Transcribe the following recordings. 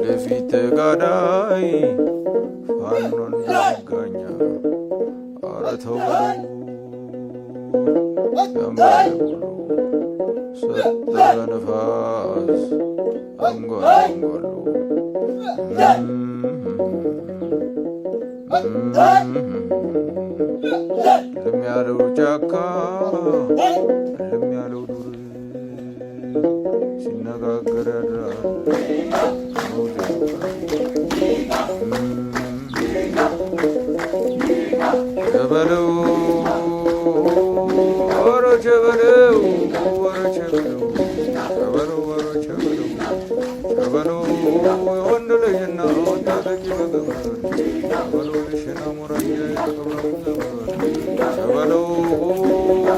ለፊት ጋዳይ ፋኖን ደጋኛ አረተው ያማሉ ሰጠ ነፋስ አንጓሉ ለሚያለው ጫካ ለሚያለው ዱር ሲነጋገር ያድራል ቸበለው ወረ ቸበለው ወረ ቸበለው ቸበለው ወረ ቸበለው ቸበለው የወንድ ልጅና ወጣቶች በገመድ ቸበለው ልሽና ሙራኛ ቸበለው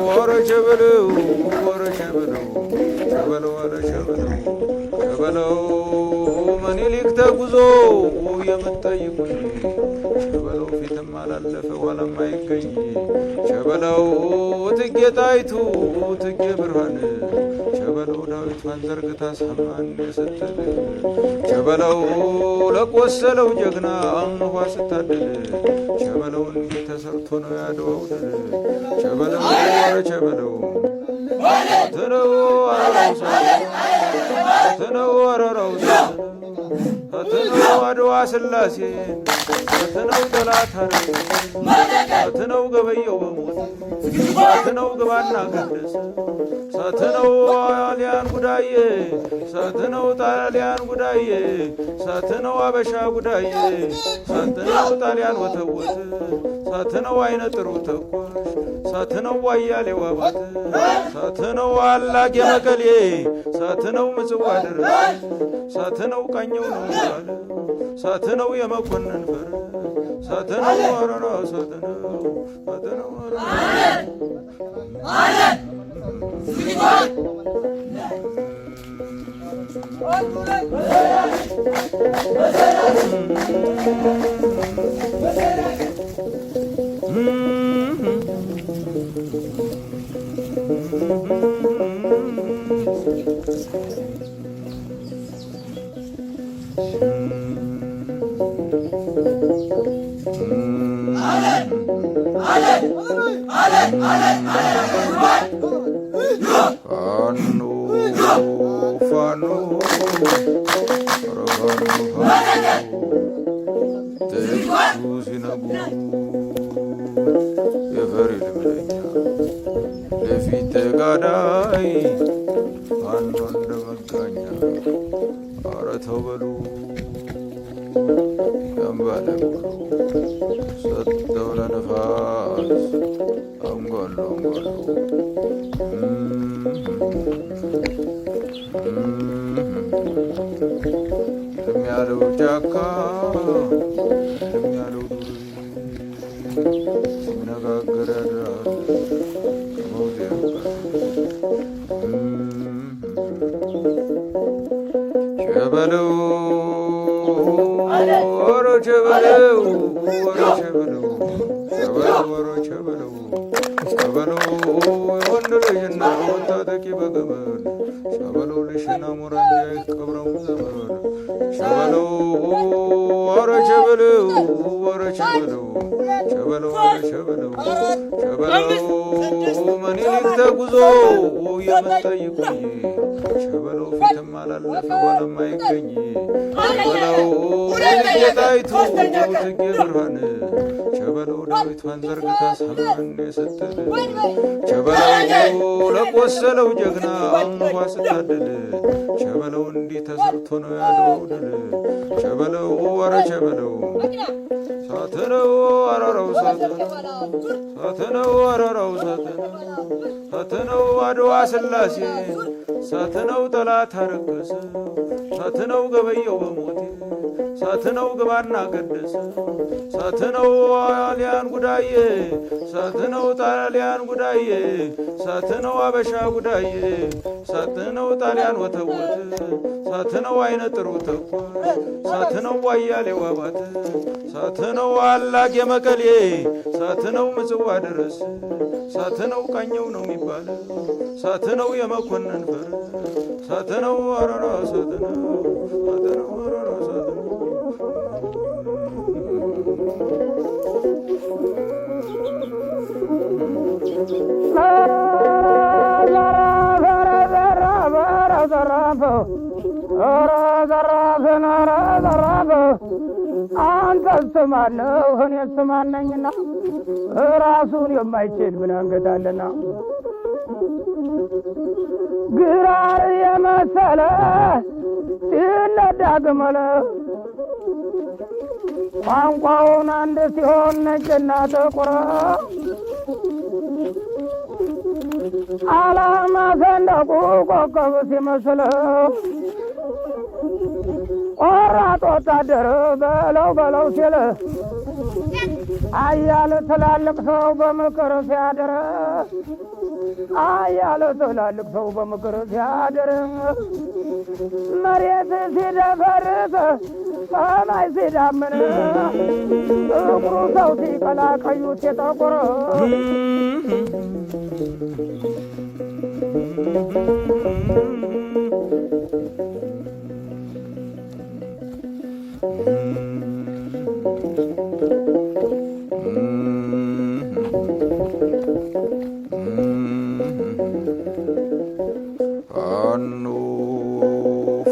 ወረ ቸበለው ወረ ቸበለው ቸበለው ወረ ቸበለው ቸበለው ምኒልክ ተጉዞ የምትጠይቁኝ ቸበለው ፊትም አላለፈ ኋላም አይገኝ ቸበለው እቴጌ ጣይቱ እቴጌ ብርሃን ቸበለው ዳዊቷን ዘርግታ ሰማን ስትል ቸበለው ለቆሰለው ጀግና አንኳ ስታድል ቸበለው እንዲህ ተሰርቶ ነው ያድዋው ድል ቸበለው ወረ ቸበለው ተነው አረራው ተነው አረራው ተነው አድዋ ስላሴ ተነው ጠላታር ተነው ገበየው በሞት ተነው ግባና ገደስ ተነው ጣሊያን ጉዳዬ ተነው ጣሊያን ጉዳዬ ተነው አበሻ ጉዳዬ ተነው ጣሊያን ወተወት ተነው አይነ ጥሩ ተኳሽ ተነው ዋያሌው አባት ተነው አላጌ መቀሌ ተነው ምጽዋ ድረስ ተነው ቀኘው ነው ያለ ተነው የመኮንን ፈር ተነው አረራ ተነው አለ ፋኖ ተኩ ሲነጉ የፈሪ ልምለኛ ለፊት ጋዳይ ፋኖ እንደመጋኛ አረ ተው በሉ ያንባለም ሰጠው ለነፋስ አንጓሎ አንጓሎ ያለው ጫካ ያለው ዱር ሲነጋገር ያድራል ከመውዜው ቸበለው ወሮ ቸበለው ወሮ ቸበለው ቸበለው ወሮ ቸበለው ቸበለው ወንድ ልጅና ወታጠቂ በገመድ ቸበለው ልሽና ሙራንጃ ይቀብረው ዘመድ ቸበለው ወሮ ቸበለው ወሮ ቸበለው ቸበለው ወሮ ቸበለው ቸበለው ምኒልክ ተጉዞ የመጣ ይቆይ ቸበለው ፊትም አላለፈ ኋላም አይገኝ ቸበለው ጌጣይቱ ጽጌ ብርሃን ቸበለው ዳዊቷን ዘርግታ ሰላምን የሰጠል ቸበለው ለቆሰለው ጀግና እንኳ ስታደል ቸበለው እንዲህ ተሰርቶ ነው ያለው ድል ቸበለው ወረ ቸበለው ሳትነው አረራው ሳትነው አረራው ሳትነው አድዋ ስላሴ ሳትነው ጠላት አረከሰ ሳትነው ገበየው በሞቴ ሳትነው ግባና ቀደሰ ሳትነው ጣሊያን ጉዳዬ ሳትነው ጣሊያን ጉዳዬ ሳትነው አበሻ ጉዳዬ ሳትነው ጣሊያን ወተወት ሳትነው አይነ ጥሩ ተኳስ ሳትነው ዋያሌው አባት ሳትነው አላቅ የመቀሌ ሳትነው ምጽዋ ድረስ ሳትነው ቃኘው ነው የሚባል ሳትነው የመኮንን ፈር ሳትነው አረራ ሳትነው አረራ ሳትነው አንተስ ማነው እኔስ ማን ነኝና ራሱን የማይችል ምን አንገት አለና ግራር የመሰለ ሲነዳ ግመለ ቋንቋውን አንድ ሲሆን ነጭና ጥቁር ዓላማ ሰንደቁ ኮከብ ሲመስለው ቆራጥ ወታደር በለው ሲል አያለ ትላልቅ ሰው በምክር ሲያድር አያለ ትላልቅ ሰው በምክር ሲያድር መሬት ሲደፈርስ ሰማይ ሲዳምን ጥቁሩ ሰው ሲቀላ ቀዩ ሲጠቁር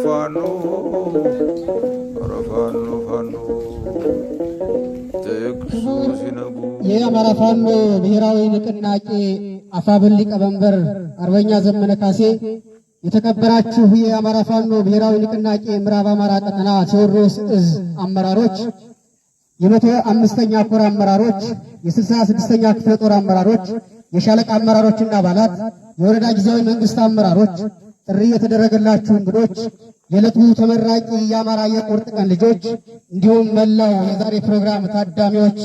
ፋኖ ጥቅሱ ሲነጉ የአማራ ፋኖ ብሔራዊ ንቅናቄ አፋብን ሊቀመንበር አርበኛ ዘመነ ካሴ፣ የተከበራችሁ የአማራ ፋኖ ብሔራዊ ንቅናቄ ምዕራብ አማራ ቀጠና ቴዎድሮስ እዝ አመራሮች፣ የ105ኛ ኮር አመራሮች፣ የ66ኛ ክፍለ ጦር አመራሮች፣ የሻለቃ አመራሮችና አባላት፣ የወረዳ ጊዜያዊ መንግስት አመራሮች፣ ጥሪ የተደረገላችሁ እንግዶች፣ የዕለቱ ተመራቂ የአማራ የቁርጥ ቀን ልጆች እንዲሁም መላው የዛሬ ፕሮግራም ታዳሚዎች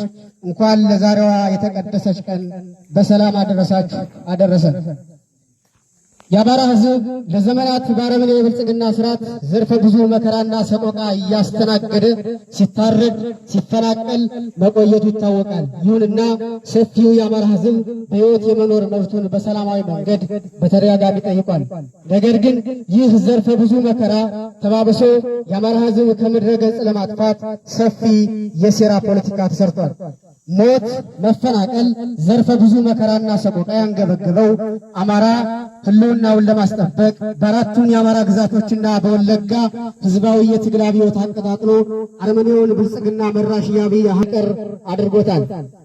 እንኳን ለዛሬዋ የተቀደሰች ቀን በሰላም አደረሳችሁ አደረሰን። የአማራ ሕዝብ ለዘመናት ባረመኔ የብልጽግና ስርዓት ዘርፈ ብዙ መከራና ሰቆቃ እያስተናገደ ሲታረድ ሲፈናቀል መቆየቱ ይታወቃል። ይሁንና ሰፊው የአማራ ሕዝብ በሕይወት የመኖር መብቱን በሰላማዊ መንገድ በተደጋጋሚ ጠይቋል። ነገር ግን ይህ ዘርፈ ብዙ መከራ ተባብሶ የአማራ ሕዝብ ከምድረ ገጽ ለማጥፋት ሰፊ የሴራ ፖለቲካ ተሰርቷል። ሞት፣ መፈናቀል፣ ዘርፈ ብዙ መከራና ሰቆቃ ያንገበገበው አማራ ህልውናውን ለማስጠበቅ በአራቱም የአማራ ግዛቶችና በወለጋ ህዝባዊ የትግል አብዮት አቀጣጥሎ አረመኔውን ብልጽግና መራሽ የአብይ አህቀር አድርጎታል።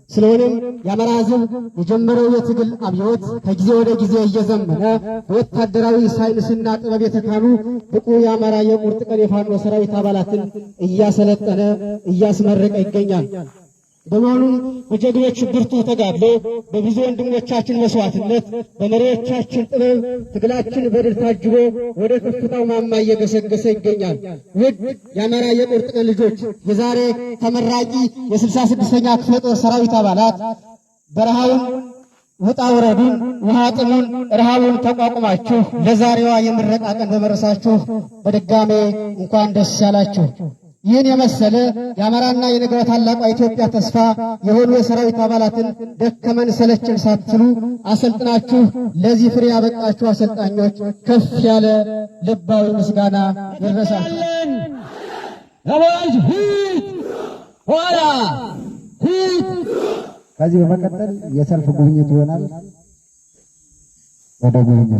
ስለሆነም የአማራ ህዝብ የጀመረው የትግል አብዮት ከጊዜ ወደ ጊዜ እየዘመነ በወታደራዊ ሳይንስና ጥበብ የተካኑ ብቁ የአማራ የቁርጥ ቀን የፋኖ ሰራዊት አባላትን እያሰለጠነ እያስመረቀ ይገኛል። በመሆኑም በጀግኖች ብርቱ ተጋድሎ በብዙ ወንድሞቻችን መስዋዕትነት በመሪዎቻችን ጥበብ ትግላችን በድል ታጅቦ ወደ ከፍታው ማማ እየገሰገሰ ይገኛል። ውድ የአማራ የቁርጥ ቀን ልጆች፣ የዛሬ ተመራቂ የ66ኛ ክፍለ ጦር ሰራዊት አባላት በረሃውን ውጣ ውረዱን ውሃ ጥሙን ረሃቡን ተቋቁማችሁ ለዛሬዋ የምረቃ ቀን በመረሳችሁ በድጋሜ እንኳን ደስ ያላችሁ። ይህን የመሰለ የአማራና የነገዋ ታላቋ ኢትዮጵያ ተስፋ የሆኑ የሰራዊት አባላትን ደከመን ሰለችን ሳትሉ አሰልጥናችሁ ለዚህ ፍሬ ያበቃችሁ አሰልጣኞች ከፍ ያለ ልባዊ ምስጋና ይድረሳችሁ። አዋጅ ሂድ ኋላ ሂድ። ከዚህ በመቀጠል የሰልፍ ጉብኝት ይሆናል። ወደ ጉብኝቱ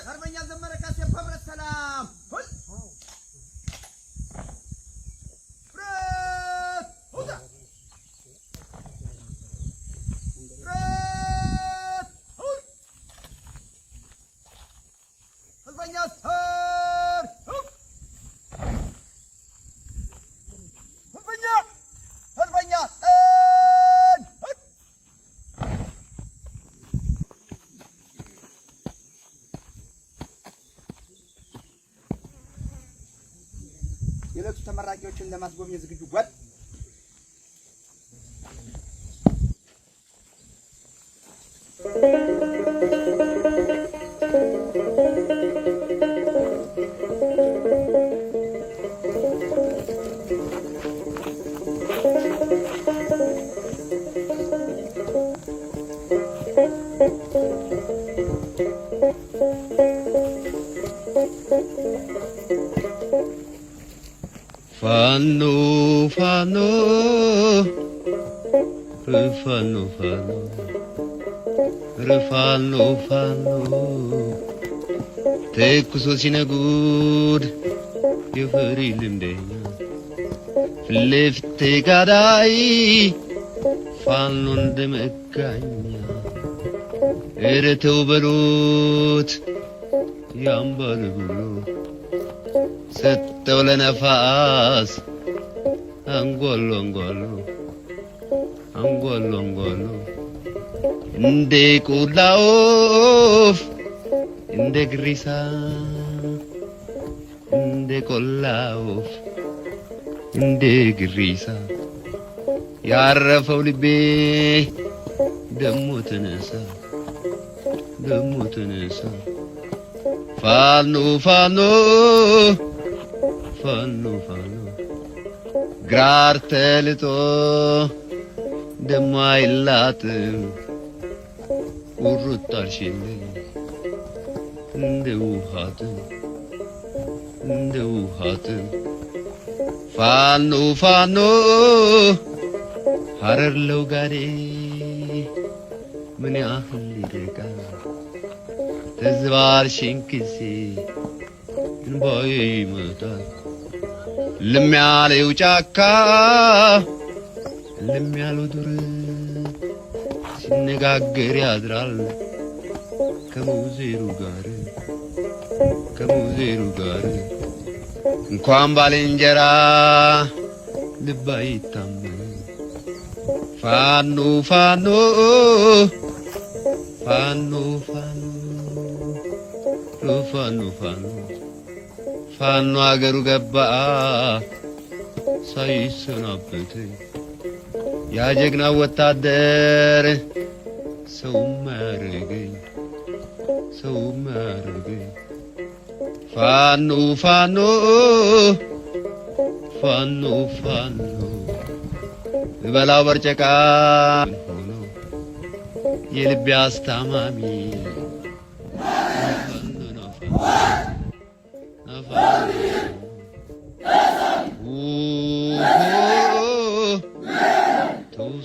አርበኛ ዘመነ ካሴ በህብረት ሰላም ሁል ብረት ሁዳ ብረት ሁል ህዝበኛ ሰር ሁል ህዝበኛ የዕለቱ ተመራቂዎችን ለማስጎብኘት ዝግጁ ጓድ Fanno, fanno, rifanno, fanno, rifanno, fanno. Tekuso sinagud, io feri l'indegna. Flefte gadai, fanno de meccagna. Erete uberut, yambargulu. ሰጠው ለነፋስ አንጎሎ አንጎሎ አንጎሎ አንጎሎ እንደ ቆላ ወፍ እንደ ግሪሳ እንደ ቆላ ወፍ እንደ ግሪሳ ያረፈው ልቤ ደሞ ተነሳ ደሞ ተነሳ ፋኖ ፋኖ ፋኖ ፋኖ ግራር ተልጦ ደሞ አይላጥም ቁርጣልሽኝ እንደ ውሃት ፋኖ ፋኖ ሐረር ለውጋዴ ምን ያህል ይርቃል ተዝባርሽኝ ጊዜ እንባዬ ይመጣል ልም ያለው ጫካ ልም ያለው ዱር ሲነጋገር ያድራል ከሙዜሩ ጋር እንኳን ባልንጀራ ልብ አይታመን ፋኖ ፋኖ ፋኖ ፋኖ ፋኖ ፋኖ ፋኖ አገሩ ገባ ሳይሰናበት ያ ጀግና ወታደር ሰው ማረገኝ ፋኖ ፋኖ ፋኖ ፋኖ በላው በርጨቃ ሆኖ የልቤ አስታማሚ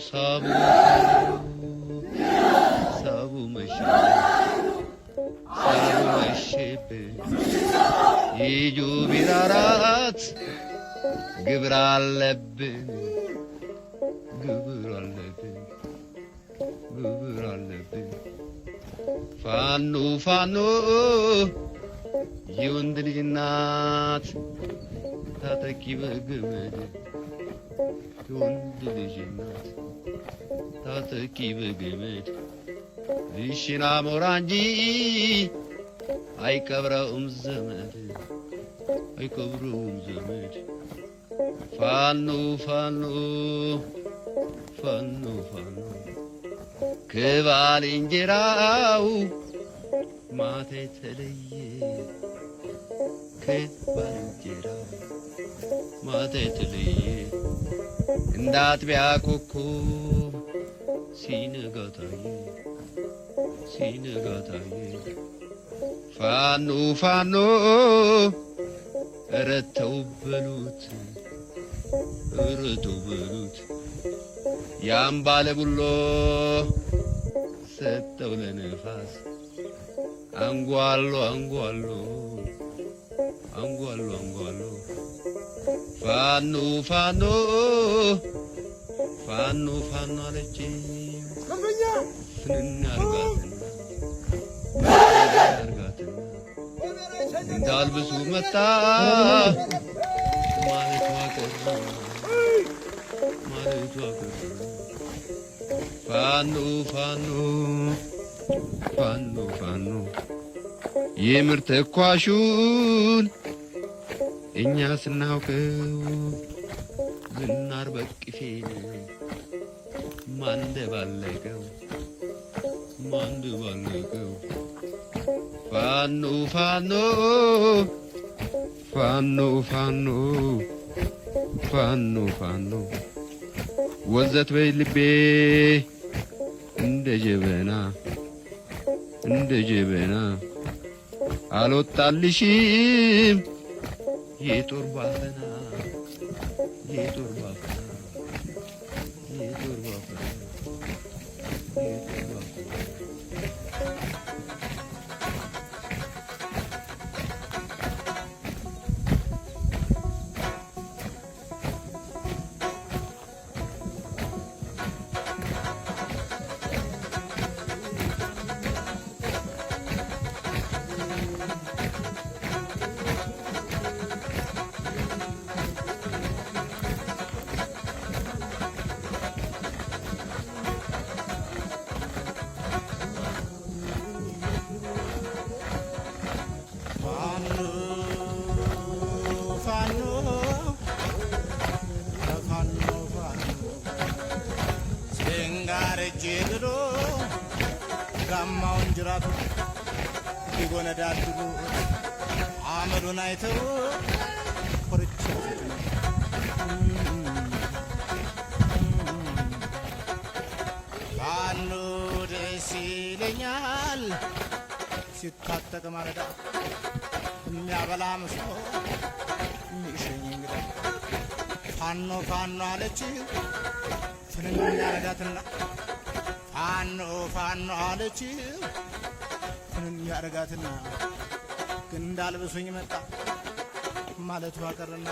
ሳቡ ሳቡ መሸብን ይጁ ቢራራት ግብር አለብን ግብር አለብን ግብር አለብን ፋኖ ፋኖ የወንድ ልጅ እናት ታጠቂ በገመድ የወንድ ልጅ እናት ታጠቂ በገመድ ልሽና ሞራ እንጂ አይቀብረውም ዘመድ አይቀብረውም ዘመድ ፋኖ ፋኖ ፋኖ ፋኖ ከባልንጀራው ማታ የተለየ ከባልንጀራው ማታ የተለየ እንዳጥቢያ ኮከብ ሲነጋ ታየ ሲነጋ ታየ ፋኖ ፋኖ ኧረ ተው በሉት ኧረ ተው በሉት ያን ባለ ቡሎ ሰጠው ለነፋስ አንጓሎ አንጓሎ አንጓሎ አንጓሎ ፋኖ ፋኖ ፋኖ ፋኖ አለች ፍንን አርጋትና እንዳልብሱ መጣ ማለቷ ቀረ ማለቷ ቀረ ፋኖ ፋኖ ፋኖ ፋኖ የምር ተኳሹን እኛ ስናውቀው ዝናር በቅፌን ማንደባለቀው ማንደባለቀው ፋኖ ፋኖ ፋኖ ፋኖ ፋኖ ፋኖ ወዘት በይ ልቤ እንደ ጀበና አልወጣልሽም የጦር ባፈና የጦር ባፈና የጦር ባፈና የጦር ባፈና ጋማውን ጅራቱ ይጎነዳድሉ አመሉን አይተው ኮርቻ ፋኖ ደስ ይለኛል ሲታጠቅ ማለዳ የሚያበላ መስሎ የሚሸኝ እንግዳ ፋኖ ፋኖ አለች ፍንን ያረጋትና ፋኖ ፋኖ አለች ፍንን ያረጋትና ግን እንዳልብሱኝ መጣ ማለቱ አቀርና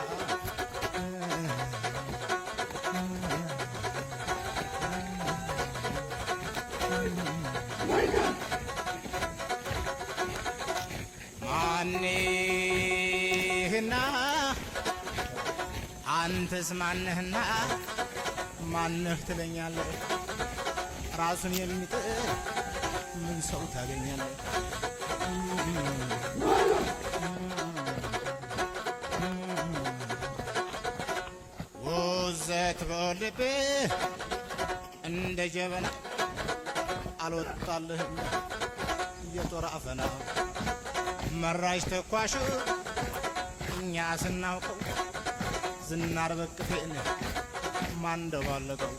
ማንህና አንተስ ማንህና ማንህ ትለኛለህ ራሱን የሚጥል ምን ሰው ታገኛለህ ወዘት በልብህ እንደ ጀበና አልወጣልህም የጦር አፈና መራሽ ተኳሹ እኛ ስናውቀው ዝናር በቅፌን ማንደባለቀው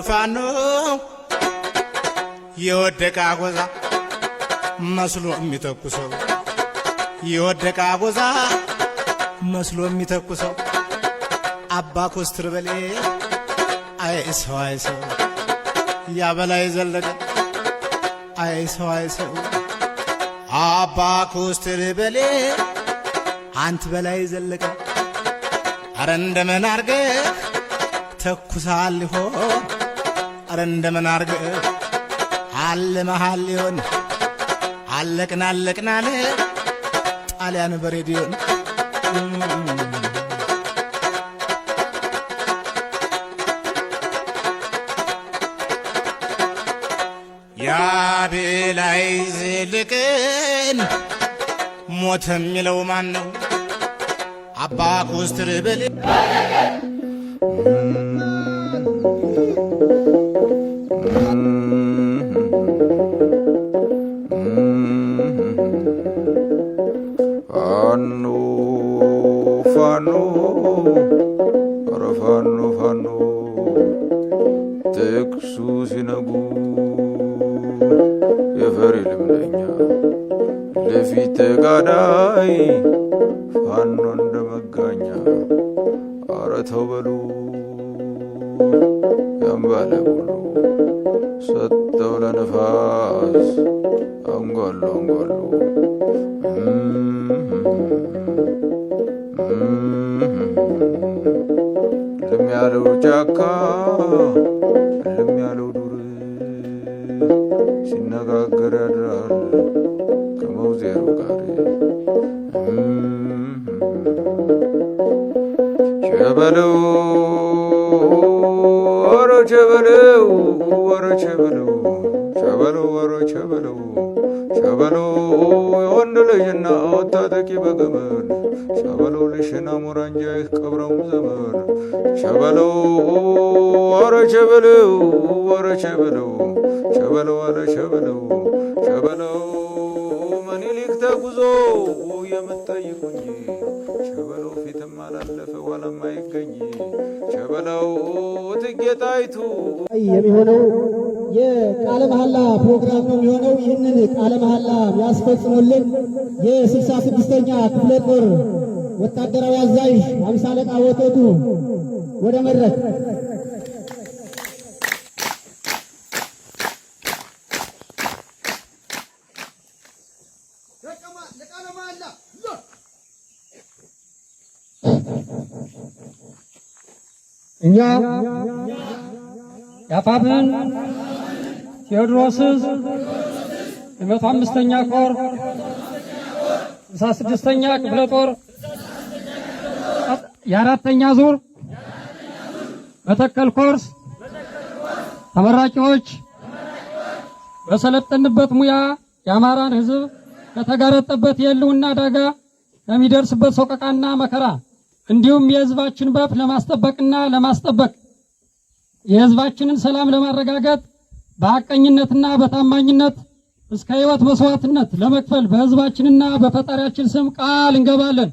ፋኖ የወደቀ አጎዛ መስሎ የሚተኩሰው የወደቀ አጎዛ መስሎ የሚተኩሰው አባ ኮስትር በሌ አይሰው አይሰው ያበላይ ዘለቀ አይሰው አይሰው አባ ኮስትር በሌ አንት በላይ ዘለቀ አረ እንደምን አርገህ ተኩሳል ሊሆን አረ እንደምን አርገህ አለ መሃል ሊሆን አለቅናለ ጣሊያን በሬዲዮን ያበላይ ዘለቀን ሞተ የሚለው ማን ነው? አባ ኮስትር በሌ ፋኖ ፋኖ ኧረ ፋኖ ፋኖ ጥቅሱ ሲነጉ የፈሪ ልምደኛ ለፊት ተጋዳይ ፋኖ እንደ መጋኛ ኧረ ተው በሉ ያምባለ ሁሉ ሰጠው ለነፋስ አንጓሉ አንጓሉ ልም ያለው ጫካ ልም ያለው ዱር ሲነጋገር ያድራል ከመውዜሩ ጋር ቸበለው ወረ ቸበለው ወረ ቸበለው ቸበለው ወረ ቸበለው ቸበለው የወንድ ልጅና ወታጠቂ በገመድ ቸበለው ልሽና ሞራንጃ ቀብረው ዘመድ ቸበለው ወረ ቸበለው ወረ ቸበለው ቸበለው አለ ቸበለው ቸበለው ምኒልክ ተጉዞ የምትጠይቁኝ ቸበለው ፊትም አላለፈ ኋላም አይገኝ ቸበለው እቴጌ ጣይቱ የሚሆነው የቃለ መሐላ ፕሮግራም ነው የሚሆነው። ይህንን ቃለ መሐላ ያስፈጽሙልን የ66ኛ ክፍለ ጦር ወታደራዊ አዛዥ 50 አለቃ ወተቱ ወደ መድረክ። እኛ የአፋብን ቴዎድሮስ የ105ኛ ኮር 66ኛ ክፍለ ጦር የአራተኛ ዙር መተከል ኮርስ ተመራቂዎች በሰለጠንበት ሙያ የአማራን ሕዝብ ከተጋረጠበት የህልውና አደጋ ከሚደርስበት ሰቆቃና መከራ እንዲሁም የህዝባችን መብት ለማስጠበቅና ለማስጠበቅ የህዝባችንን ሰላም ለማረጋገጥ በሐቀኝነትና በታማኝነት እስከ ህይወት መስዋዕትነት ለመክፈል በህዝባችንና በፈጣሪያችን ስም ቃል እንገባለን።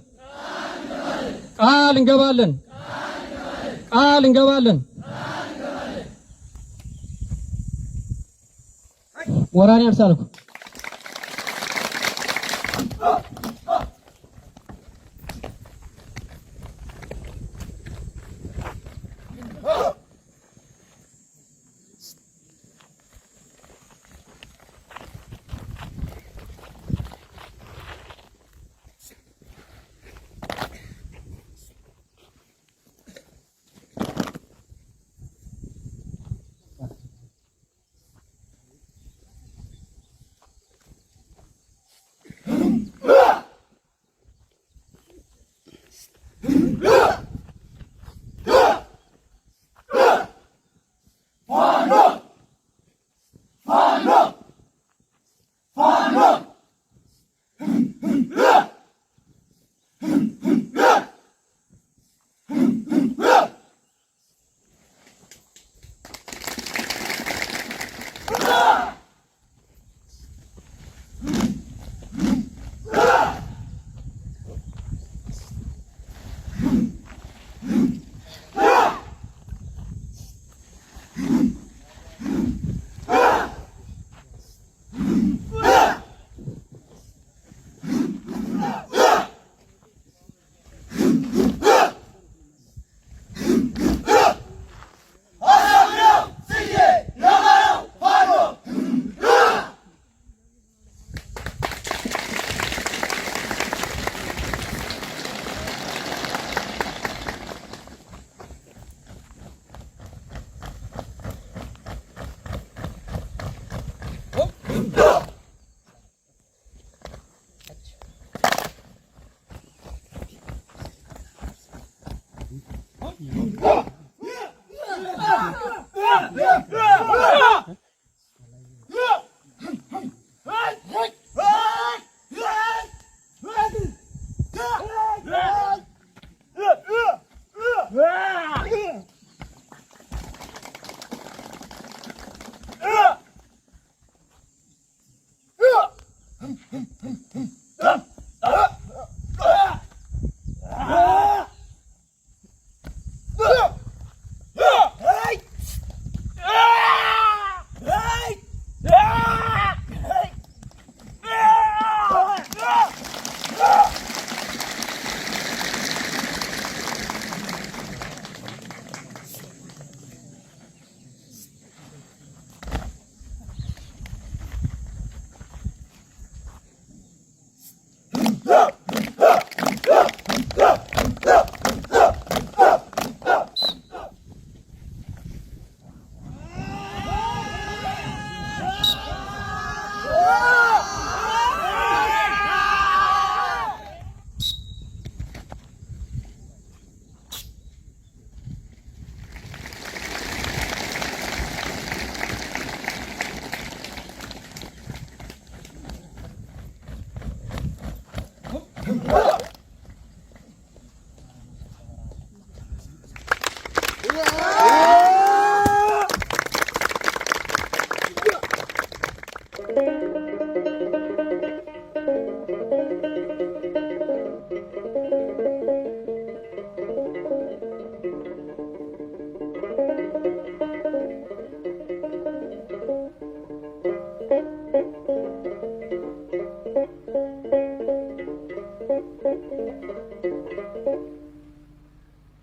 ቃል እንገባለን። ቃል እንገባለን። ወራኔ አርሳልኩ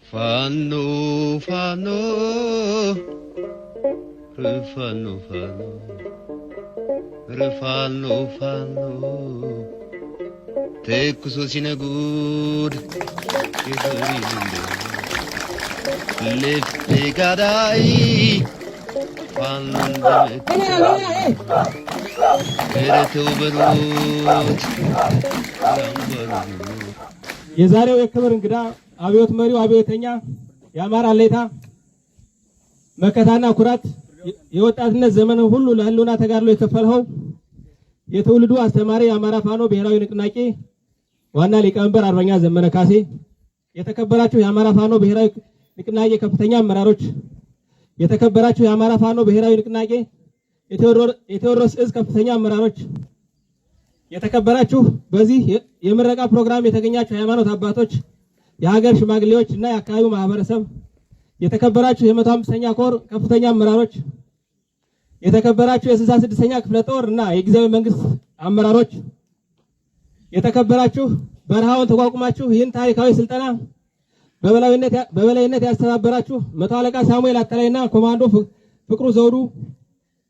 Fanno, fanno, rifanno, fanno, rifanno, fanno, teccuso sinagud, che sorride, le pegadai, fanno የዛሬው የክብር እንግዳ አብዮት መሪው አብዮተኛ የአማራ ሌታ መከታና ኩራት የወጣትነት ዘመን ሁሉ ለህልውና ተጋድሎ የከፈልኸው የትውልዱ አስተማሪ የአማራ ፋኖ ብሔራዊ ንቅናቄ ዋና ሊቀመንበር አርበኛ ዘመነ ካሴ፣ የተከበራችሁ የአማራ ፋኖ ብሔራዊ ንቅናቄ ከፍተኛ አመራሮች፣ የተከበራችሁ የአማራ ፋኖ ብሔራዊ ንቅናቄ የቴዎድሮስ እዝ ከፍተኛ አመራሮች፣ የተከበራችሁ በዚህ የምረቃ ፕሮግራም የተገኛችሁ የሃይማኖት አባቶች፣ የሀገር ሽማግሌዎች እና የአካባቢው ማህበረሰብ፣ የተከበራችሁ የ105ኛ ኮር ከፍተኛ አመራሮች፣ የተከበራችሁ የ66ኛ ክፍለ ጦር እና የጊዜያዊ መንግስት አመራሮች፣ የተከበራችሁ በረሃውን ተቋቁማችሁ ይህን ታሪካዊ ስልጠና በበላይነት ያስተባበራችሁ መቶ አለቃ ሳሙኤል አተላይና ኮማንዶ ፍቅሩ ዘውዱ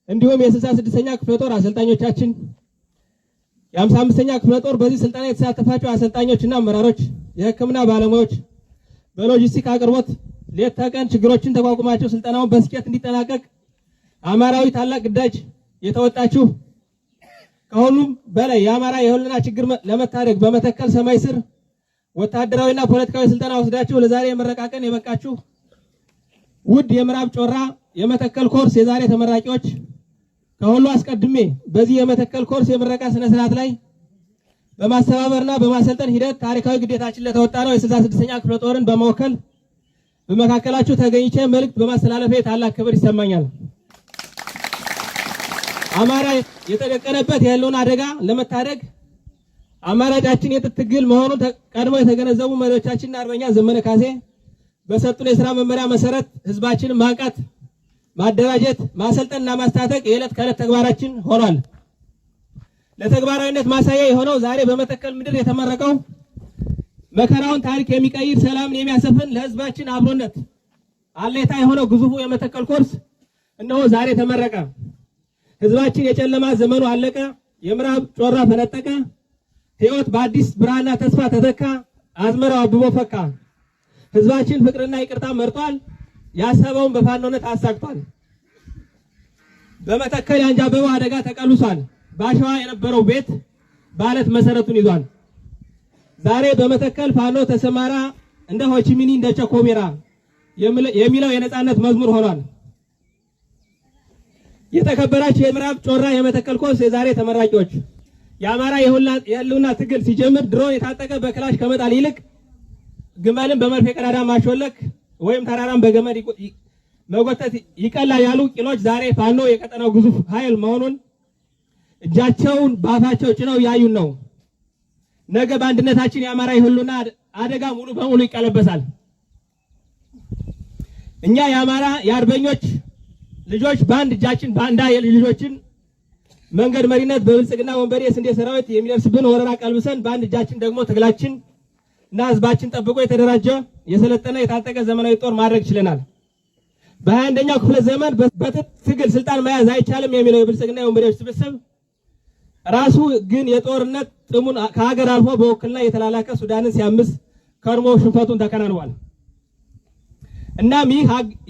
እንዲሁም የ66ኛ ክፍለ ጦር አሰልጣኞቻችን፣ የ55ኛ ክፍለ ጦር በዚህ ስልጠና የተሳተፋችሁ አሰልጣኞችና አመራሮች፣ የሕክምና ባለሙያዎች፣ በሎጂስቲክ አቅርቦት ሌት ተቀን ችግሮችን ተቋቁማችሁ ስልጠናውን በስኬት እንዲጠናቀቅ አማራዊ ታላቅ ግዳጅ የተወጣችሁ፣ ከሁሉም በላይ የአማራ የህልውና ችግር ለመታደግ በመተከል ሰማይ ስር ወታደራዊና ፖለቲካዊ ስልጠና ወስዳችሁ ለዛሬ የምረቃ ቀን የበቃችሁ ውድ የምዕራብ ጮራ የመተከል ኮርስ የዛሬ ተመራቂዎች፣ ከሁሉ አስቀድሜ በዚህ የመተከል ኮርስ የምረቃ ስነ ስርዓት ላይ በማስተባበርና በማሰልጠን ሂደት ታሪካዊ ግዴታችን ለተወጣ ነው የ66ኛ ክፍለ ጦርን በመወከል በመካከላችሁ ተገኝቼ መልእክት በማስተላለፌ ታላቅ ክብር ይሰማኛል። አማራ የተደቀነበት የህልውና አደጋ ለመታደግ አማራጫችን የትጥቅ ትግል መሆኑን ቀድሞ የተገነዘቡ መሪዎቻችንና አርበኛ ዘመነ ካሴ በሰጡን የሥራ መመሪያ መሰረት ህዝባችንን ማንቃት፣ ማደራጀት፣ ማሰልጠንና ማስታጠቅ የዕለት ከዕለት ተግባራችን ሆኗል። ለተግባራዊነት ማሳያ የሆነው ዛሬ በመተከል ምድር የተመረቀው መከራውን ታሪክ የሚቀይር ሰላምን የሚያሰፍን ለህዝባችን አብሮነት አለታ የሆነው ግዙፉ የመተከል ኮርስ እነሆ ዛሬ ተመረቀ። ህዝባችን የጨለማ ዘመኑ አለቀ፣ የምዕራብ ጮራ ፈነጠቀ፣ ህይወት በአዲስ ብርሃንና ተስፋ ተተካ፣ አዝመራው አብቦ ፈካ። ህዝባችን ፍቅርና ይቅርታ መርጧል፣ ያሰበውን በፋኖነት አሳክቷል። በመተከል ያንጃበበው አደጋ ተቀልሷል፣ በአሸዋ የነበረው ቤት በአለት መሰረቱን ይዟል። ዛሬ በመተከል ፋኖ ተሰማራ እንደ ሆቺሚኒ እንደ ቸኮሜራ የሚለው የነጻነት መዝሙር ሆኗል። የተከበራችሁ የምዕራብ ጮራ የመተከል ኮርስ የዛሬ ተመራቂዎች፣ የአማራ የህልውና ትግል ሲጀምር ድሮን የታጠቀ በክላሽ ከመጣል ይልቅ ግመልን በመርፌ ቀዳዳ ማሾለክ ወይም ተራራን በገመድ መጎተት ይቀላል ያሉ ቂሎች ዛሬ ፋኖ የቀጠናው ግዙፍ ኃይል መሆኑን እጃቸውን ባፋቸው ጭነው ያዩን ነው። ነገ በአንድነታችን የአማራ የህልውና አደጋ ሙሉ በሙሉ ይቀለበሳል። እኛ የአማራ የአርበኞች ልጆች በአንድ እጃችን ባንዳ የልጆችን መንገድ መሪነት በብልጽግና ወንበዴ የስንዴ ሰራዊት የሚደርስብን ወረራ ቀልብሰን በአንድ እጃችን ደግሞ ትግላችን እና ህዝባችን ጠብቆ የተደራጀ የሰለጠነ የታጠቀ ዘመናዊ ጦር ማድረግ ችለናል። በ21ኛው ክፍለ ዘመን በትጥቅ ትግል ስልጣን መያዝ አይቻልም የሚለው የብልጽግና የወንበዴዎች ስብስብ ራሱ ግን የጦርነት ጥሙን ከሀገር አልፎ በውክልና የተላላከ ሱዳንን ሲያምስ ከርሞ ሽንፈቱን ተከናንቧል። እናም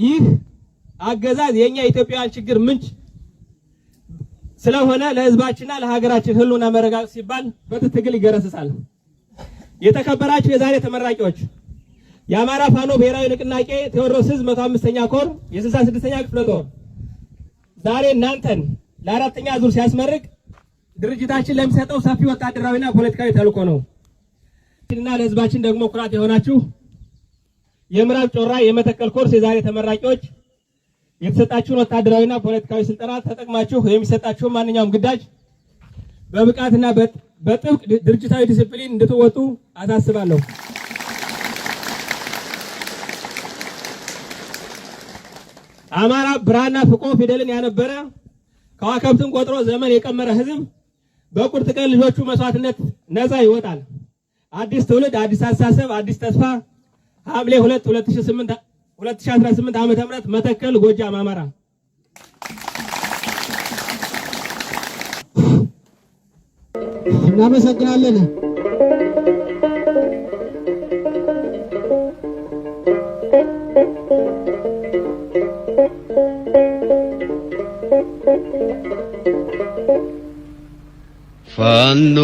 ይህ አገዛዝ የኛ የኢትዮጵያውያን ችግር ምንጭ ስለሆነ ለህዝባችንና ለሀገራችን ህልውና መረጋገጥ ሲባል በትጥቅ ትግል ይገረስሳል። የተከበራችሁ የዛሬ ተመራቂዎች የአማራ ፋኖ ብሔራዊ ንቅናቄ ቴዎድሮስ ዕዝ 105ኛ ኮር የ66ኛ ክፍለ ጦር ዛሬ እናንተን ለአራተኛ ዙር ሲያስመርቅ ድርጅታችን ለሚሰጠው ሰፊ ወታደራዊና ፖለቲካዊ ተልዕኮ ነው እና ለህዝባችን ደግሞ ኩራት የሆናችሁ የምዕራብ ጮራ የመተከል ኮርስ የዛሬ ተመራቂዎች የተሰጣችሁን ወታደራዊና ፖለቲካዊ ስልጠና ተጠቅማችሁ የሚሰጣችሁ ማንኛውም ግዳጅ በብቃትና በጥብቅ ድርጅታዊ ዲሲፕሊን እንድትወጡ አሳስባለሁ። አማራ ብራና ፍቆ ፊደልን ያነበረ ከዋክብትን ቆጥሮ ዘመን የቀመረ ህዝብ በቁርጥ ቀን ልጆቹ መስዋዕትነት ነፃ ይወጣል። አዲስ ትውልድ፣ አዲስ አስተሳሰብ፣ አዲስ ተስፋ። ሐምሌ 2 2018 ዓ.ም መተከል፣ ጎጃም፣ አማራ። እናመሰግናለን። ፋኖ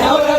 Ahora